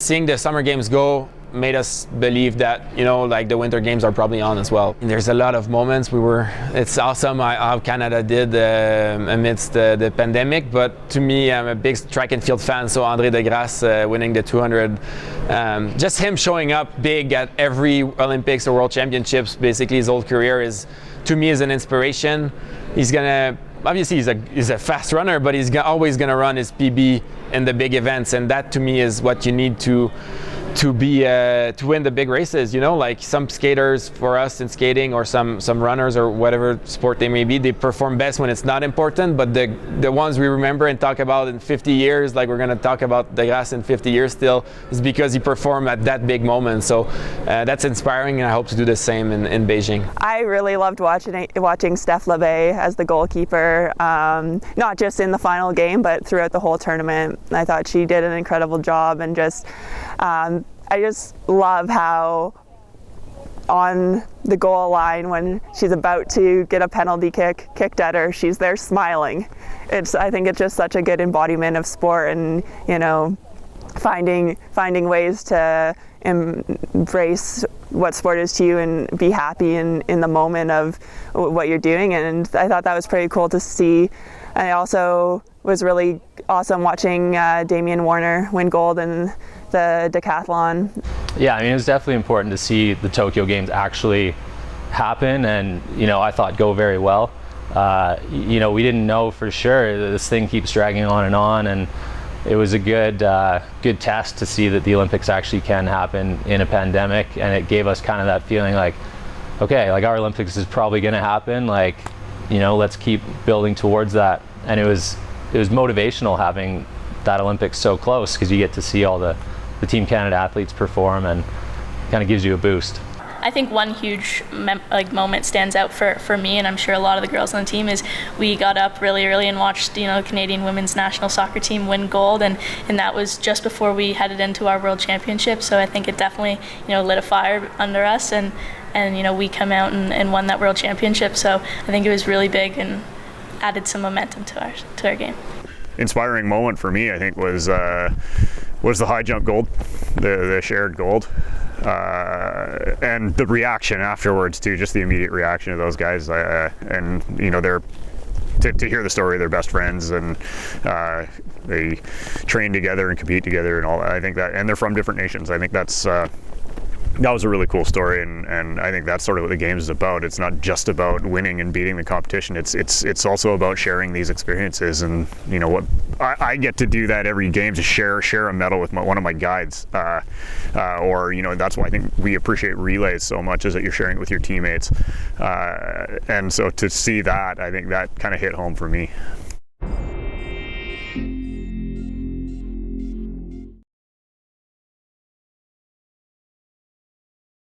Seeing the summer games go made us believe that, like the winter games are probably on as well. And there's a lot of moments it's awesome how Canada did amidst the pandemic, but to me, I'm a big track and field fan, so André Degrasse winning the 200, just him showing up big at every Olympics or World Championships, basically his whole career to me is an inspiration. Obviously he's a fast runner, but he's always going to run his PB in the big events, and that to me is what you need to win the big races. Like some skaters for us in skating, or some runners or whatever sport they may be, they perform best when it's not important, but the ones we remember and talk about in 50 years, like we're going to talk about Degrasse in 50 years still, is because he performed at that big moment. So that's inspiring, and I hope to do the same in Beijing. I really loved watching Steph Labey as the goalkeeper, not just in the final game, but throughout the whole tournament. I thought she did an incredible job, and I just love how on the goal line, when she's about to get a penalty kicked at her, she's there smiling. I think it's just such a good embodiment of sport, and finding ways to embrace what sport is to you and be happy in the moment of what you're doing. And I thought that was pretty cool to see. I also was really awesome watching Damian Warner win gold in the decathlon. Yeah, I mean, it was definitely important to see the Tokyo Games actually happen, and I thought go very well. We didn't know for sure. This thing keeps dragging on, and it was a good test to see that the Olympics actually can happen in a pandemic, and it gave us kind of that feeling like, okay, like our Olympics is probably going to happen. Like, let's keep building towards that. And it was motivational having that Olympics so close, because you get to see all the Team Canada athletes perform, and kind of gives you a boost. I think one huge moment stands out for me, and I'm sure a lot of the girls on the team, is we got up really early and watched the Canadian women's national soccer team win gold, and that was just before we headed into our World Championship. So I think it definitely lit a fire under us, and we come out and won that World Championship. So I think it was really big and added some momentum to our game. Inspiring moment for me, I think, was the high jump gold, the shared gold, and the reaction afterwards too. Just the immediate reaction of those guys, and they're to hear the story. They're best friends, and they train together and compete together and all that. I think that, and they're from different nations. I think that was a really cool story, and I think that's sort of what the game is about. It's not just about winning and beating the competition. It's also about sharing these experiences, and what I get to do that every game, to share a medal with one of my guides, or that's why I think we appreciate relays so much, is that you're sharing it with your teammates, and so to see that, I think that kind of hit home for me.